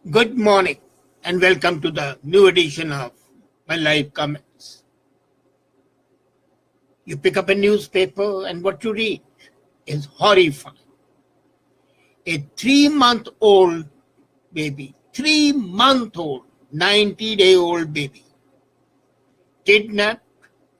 Good morning and welcome to the new edition of my live comments. You pick up a newspaper and what you read is horrifying. A 3-month-old baby, 3-month-old, 90-day-old baby, kidnapped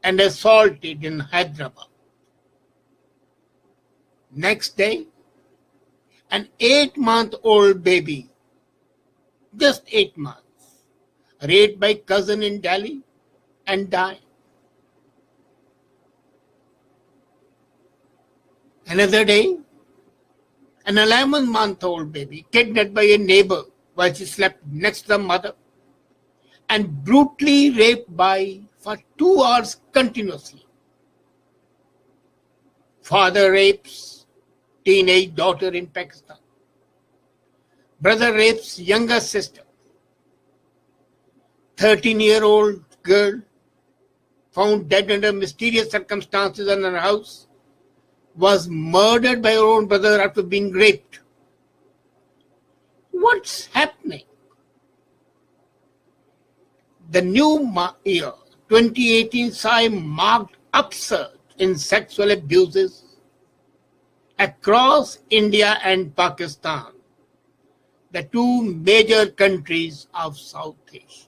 and assaulted in Hyderabad. Next day, an 8-month-old baby, just 8 months, raped by cousin in Delhi and died. Another day, an 11-month-old baby kidnapped by a neighbor while she slept next to the mother and brutally raped for 2 hours continuously. Father rapes teenage daughter in Pakistan. Brother rapes younger sister. 13-year-old girl found dead under mysterious circumstances in her house was murdered by her own brother after being raped. What's happening? The new year, 2018, saw a marked upsurge in sexual abuses across India and Pakistan, the two major countries of South Asia.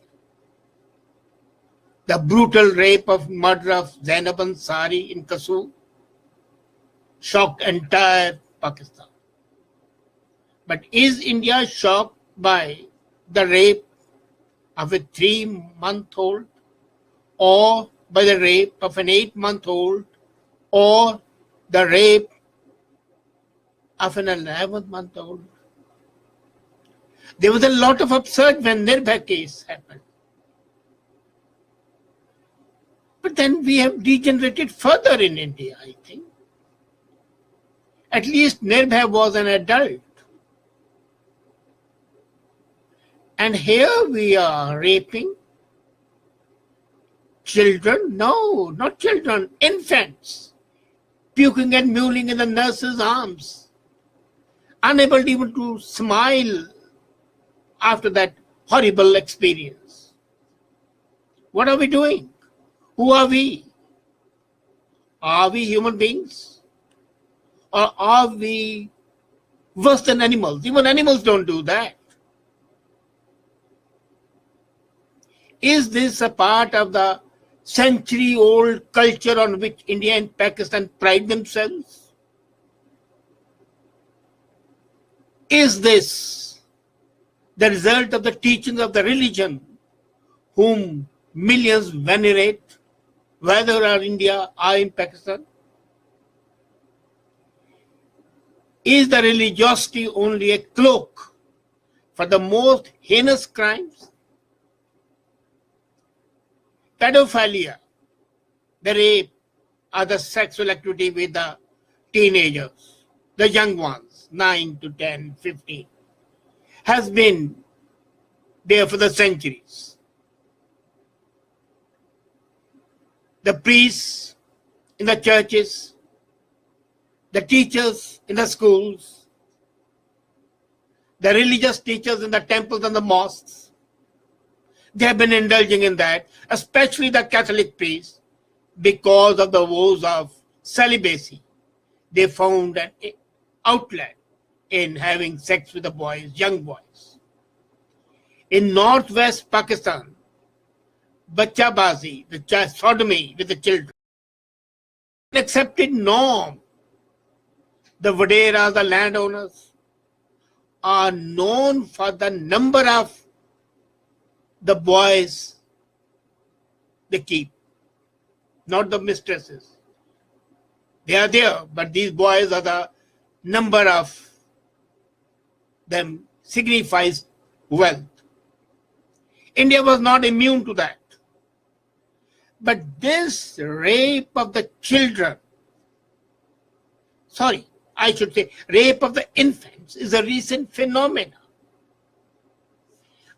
The brutal rape of murder of Zainab Ansari in Kasur shocked entire Pakistan. But is India shocked by the rape of a 3-month-old or by the rape of an 8-month-old or the rape of an 11-month-old? There was a lot of upsurge when Nirbhaya case happened. But then we have degenerated further in India, I think. At least Nirbhaya was an adult. And here we are raping children. No, not children, infants. Puking and mewling in the nurse's arms. Unable even to smile after that horrible experience. What are we doing? Who are we? Are we human beings? Or are we worse than animals? Even animals don't do that. Is this a part of the century-old culture on which India and Pakistan pride themselves? Is this the result of the teachings of the religion whom millions venerate, whether in India or in Pakistan? Is the religiosity only a cloak for the most heinous crimes? Pedophilia, the rape, or the sexual activity with the teenagers, the young ones, 9 to 10, 15, has been there for the centuries. The priests in the churches, the teachers in the schools, the religious teachers in the temples and the mosques, they have been indulging in that, especially the Catholic priests, because of the woes of celibacy. They found an outlet in having sex with the boys, young boys. In northwest Pakistan, bachabazi, the sodomy with the children, an accepted norm. The Vaderas, the landowners, are known for the number of the boys they keep, not the mistresses. They are there, but these boys are the number of them signifies wealth. India was not immune to that. But this rape of the children, rape of the infants is a recent phenomenon.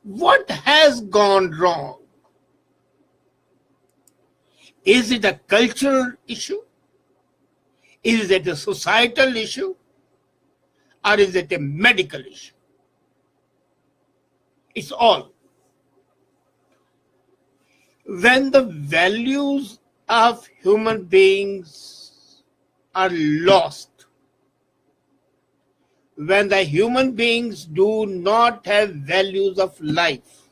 What has gone wrong? Is it a cultural issue? Is it a societal issue? Or is it a medical issue? It's all. When the values of human beings are lost, when the human beings do not have values of life,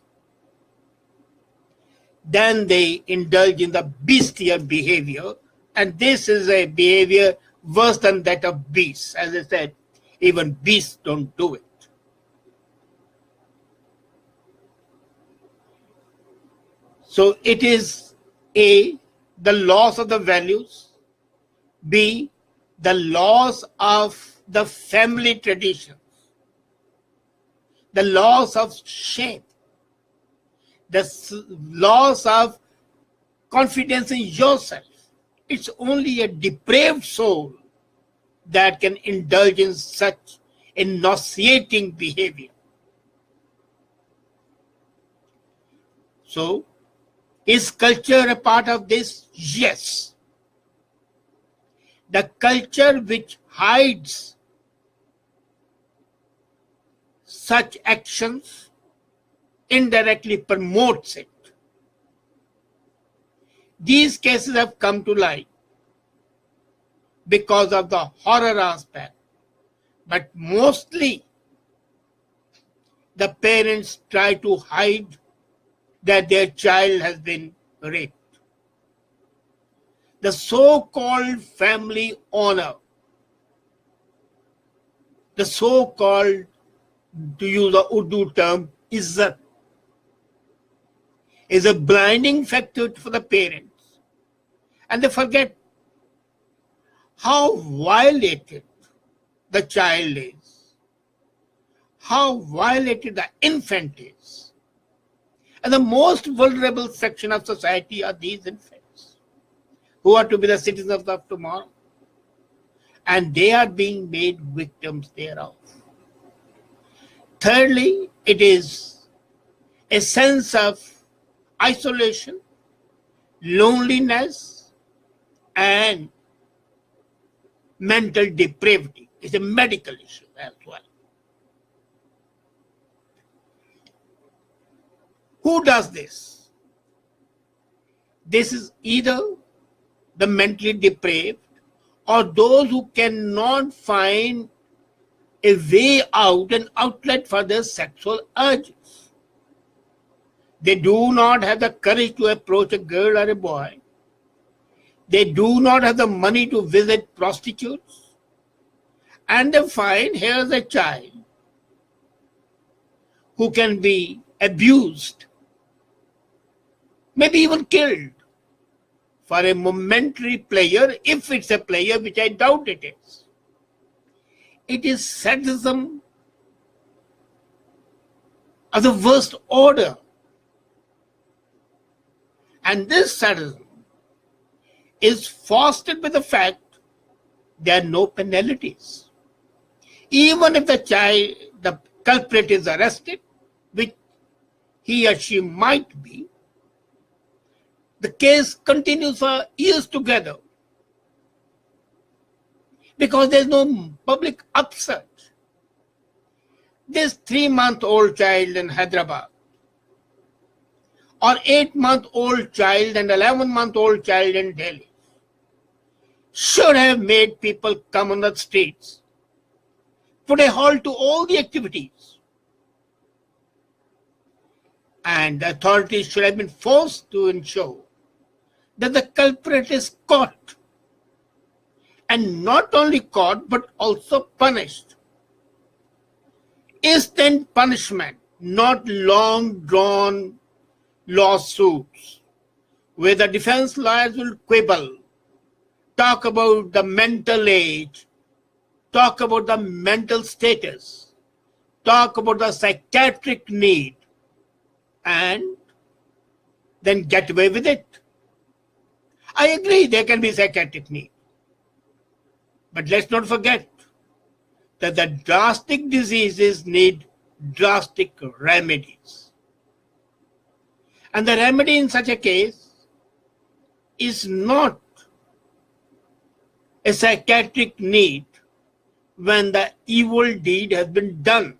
then they indulge in the bestial behavior, and this is a behavior worse than that of beasts. As I said, even beasts don't do it. So it is A, the loss of the values, B, the loss of the family traditions, the loss of shame, the loss of confidence in yourself. It's only a depraved soul that can indulge in such a nauseating behavior. So, is culture a part of this? Yes. The culture which hides such actions indirectly promotes it. These cases have come to light because of the horror aspect, but mostly the parents try to hide that their child has been raped. The so-called family honor, the so-called, to use the Urdu term, izzat, is a blinding factor for the parents. And they forget how violated the child is, how violated the infant is. And the most vulnerable section of society are these infants, who are to be the citizens of tomorrow. And they are being made victims thereof. Thirdly, it is a sense of isolation, loneliness, and mental depravity. It's a medical issue as well. Who does this? This is either the mentally depraved or those who cannot find a way out, an outlet for their sexual urges. They do not have the courage to approach a girl or a boy. They do not have the money to visit prostitutes. And they find here's a child who can be abused, maybe even killed, for a momentary pleasure, if it's a pleasure, which I doubt it is. It is sadism of the worst order. And this sadism is fostered by the fact there are no penalties. Even if the culprit is arrested, which he or she might be, the case continues for years together because there's no public upsearch. This 3-month-old child in Hyderabad, or 8-month-old child and 11-month-old child in Delhi, should have made people come on the streets, put a halt to all the activities. And the authorities should have been forced to ensure that the culprit is caught. And not only caught, but also punished. Instant punishment, not long-drawn lawsuits, where the defense lawyers will quibble, talk about the mental age, talk about the mental status, talk about the psychiatric need, and then get away with it. I agree there can be psychiatric need. But let's not forget that the drastic diseases need drastic remedies. And the remedy in such a case is not a psychiatric need when the evil deed has been done.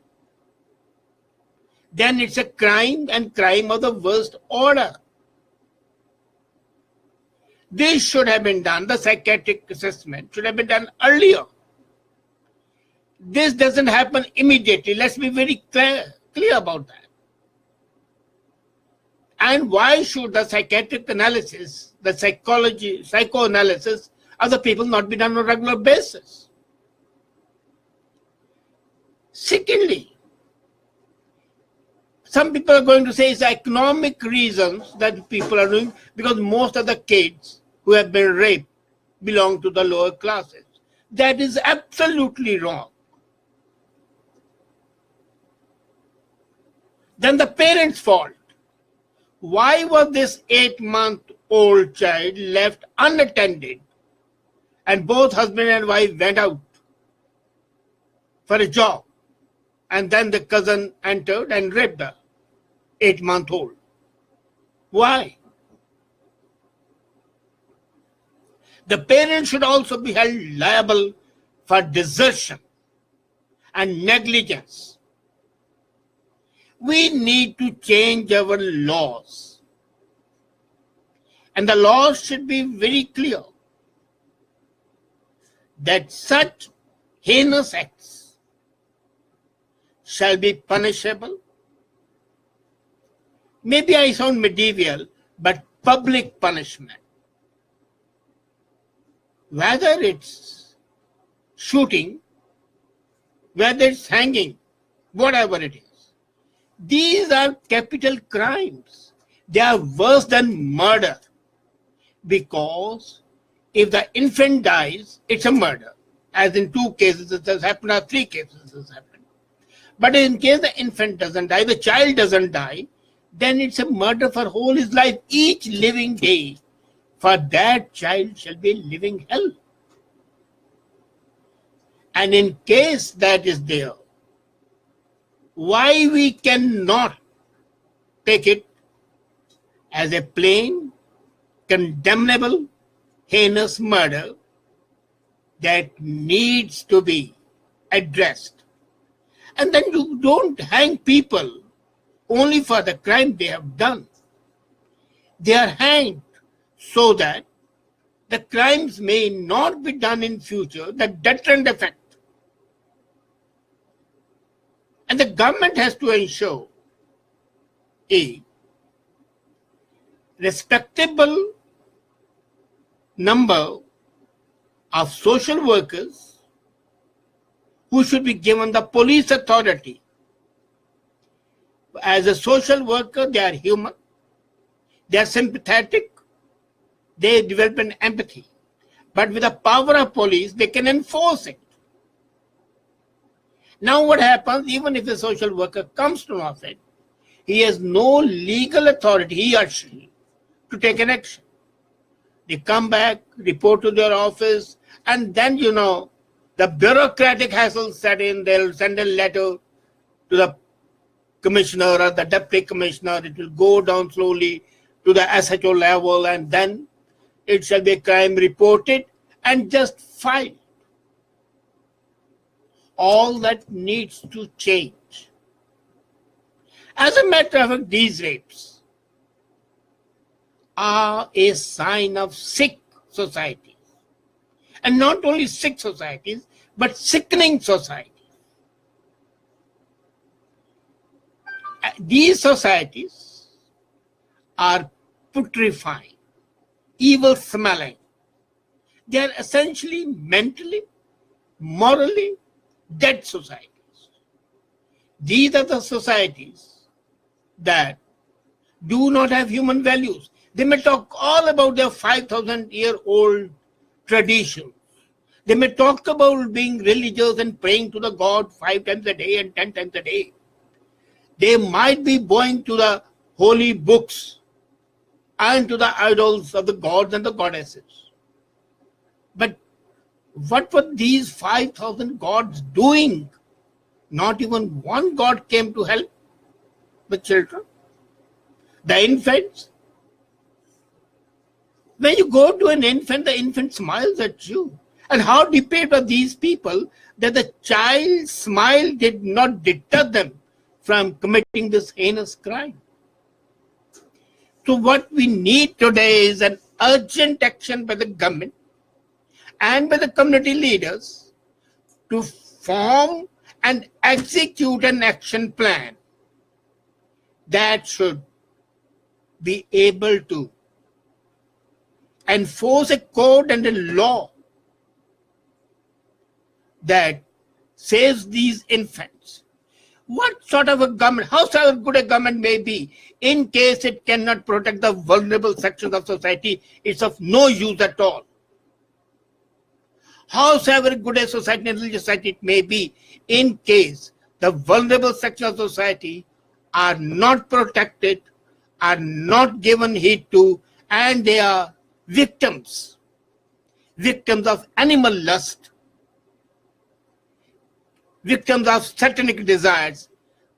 then it's a crime, and crime of the worst order. This should have been done, the psychiatric assessment should have been done earlier. This doesn't happen immediately. Let's be very clear about that. And why should the psychiatric analysis, the psychoanalysis of the people not be done on a regular basis? Secondly, some people are going to say it's economic reasons that people are doing, because most of the kids who have been raped belong to the lower classes. That is absolutely wrong. Then the parents' fault. Why was this 8-month-old child left unattended and both husband and wife went out for a job, and then the cousin entered and raped the 8-month-old? Why? The parents should also be held liable for desertion and negligence. We need to change our laws. And the laws should be very clear that such heinous acts shall be punishable. Maybe I sound medieval, but public punishment. Whether it's shooting, whether it's hanging, whatever it is. These are capital crimes. They are worse than murder, because if the infant dies, it's a murder. As in 2 cases it has happened, or 3 cases it has happened. But in case the infant doesn't die, the child doesn't die, then it's a murder for whole his life. Each living day for that child shall be living hell. And in case that is there, why we cannot take it as a plain, condemnable, heinous murder that needs to be addressed? And then you don't hang people only for the crime they have done. They are hanged so that the crimes may not be done in future, the deterrent effect. And the government has to ensure a respectable number of social workers who should be given the police authority. As a social worker, they are human, they are sympathetic, they develop an empathy. But with the power of police, they can enforce it. Now what happens, even if a social worker comes to know of it, he has no legal authority, he or she, to take an action. They come back, report to their office, and then, the bureaucratic hassle set in. They'll send a letter to the commissioner or the deputy commissioner. It will go down slowly to the SHO level, and then it shall be a crime reported and just filed. All that needs to change. As a matter of fact, these rapes are a sign of sick societies. And not only sick societies, but sickening societies. These societies are putrefying, evil smelling. They are essentially mentally, morally dead societies. These are the societies that do not have human values. They may talk all about their 5,000-year-old traditions. They may talk about being religious and praying to the God 5 times a day and 10 times a day. They might be bowing to the holy books and to the idols of the gods and the goddesses. But what were these 5,000 gods doing? Not even one god came to help the children, the infants. When you go to an infant, the infant smiles at you. And how depraved are these people that the child's smile did not deter them from committing this heinous crime. So what we need today is an urgent action by the government and by the community leaders to form and execute an action plan that should be able to enforce a code and a law that saves these infants. What sort of a government, howsoever good a government may be, in case it cannot protect the vulnerable sections of society, it's of no use at all. Howsoever good a society and religious society it may be, in case the vulnerable sections of society are not protected, are not given heed to, and they are victims of animal lust, victims of satanic desires,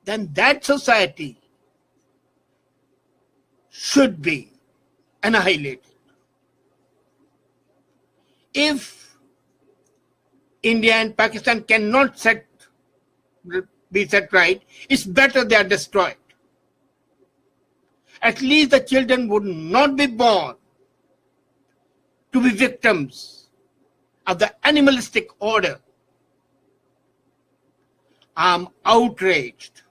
then that society should be annihilated. If India and Pakistan cannot be set right, it's better they are destroyed. At least the children would not be born to be victims of the animalistic order. I'm outraged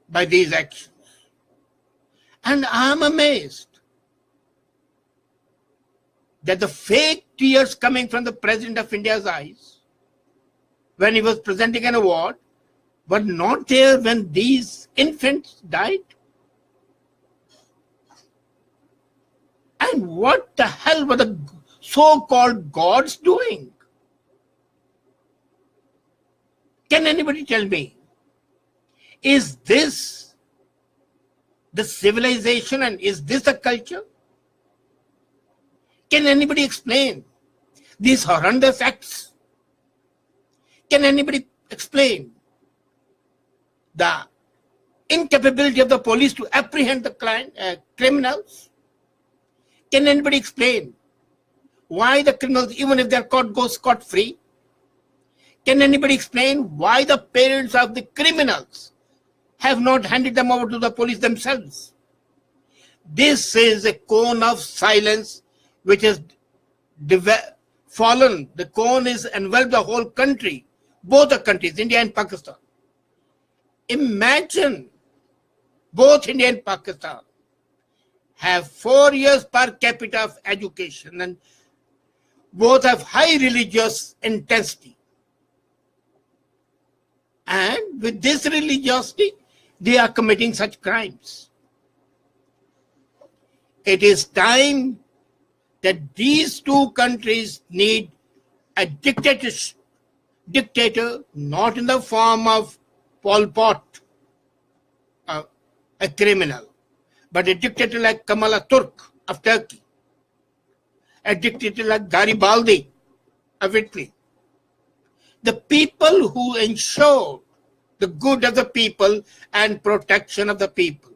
by these actions. And I'm amazed that the fake tears coming from the President of India's eyes when he was presenting an award were not there when these infants died. And what the hell were the so-called gods doing? Can anybody tell me? Is this the civilization and is this a culture? Can anybody explain these horrendous acts? Can anybody explain the incapability of the police to apprehend the criminals? Can anybody explain why the criminals, even if they're caught, go scot-free? Can anybody explain why the parents of the criminals have not handed them over to the police themselves? This is a cone of silence which has fallen. The cone is enveloped the whole country, both the countries, India and Pakistan. Imagine both India and Pakistan have 4 years per capita of education and both have high religious intensity. And with this religiosity, they are committing such crimes. It is time that these two countries need a dictator, not in the form of Pol Pot, a criminal, but a dictator like Kemal Atatürk of Turkey, a dictator like Garibaldi of Italy. The people who ensure the good of the people and protection of the people.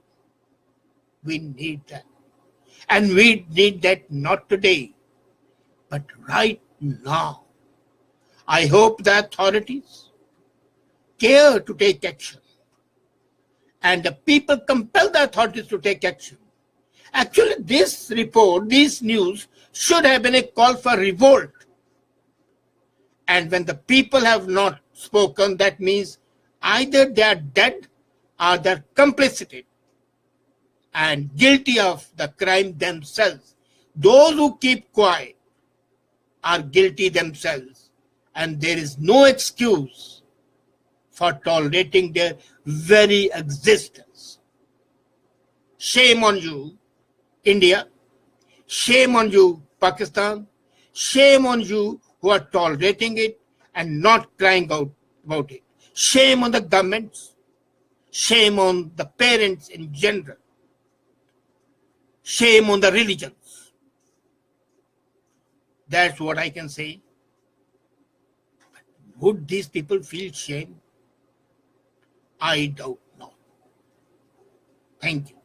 We need that. And we need that not today, but right now. I hope the authorities care to take action. And the people compel the authorities to take action. Actually, this report, this news, should have been a call for revolt. And when the people have not spoken, that means either they are dead or they are complicit and guilty of the crime themselves. Those who keep quiet are guilty themselves, and there is no excuse for tolerating their very existence. Shame on you, India. Shame on you, Pakistan. Shame on you who are tolerating it and not crying out about it. Shame on the governments. Shame on the parents in general. Shame on the religions. That's what I can say. But would these people feel shame? I doubt not. Thank you.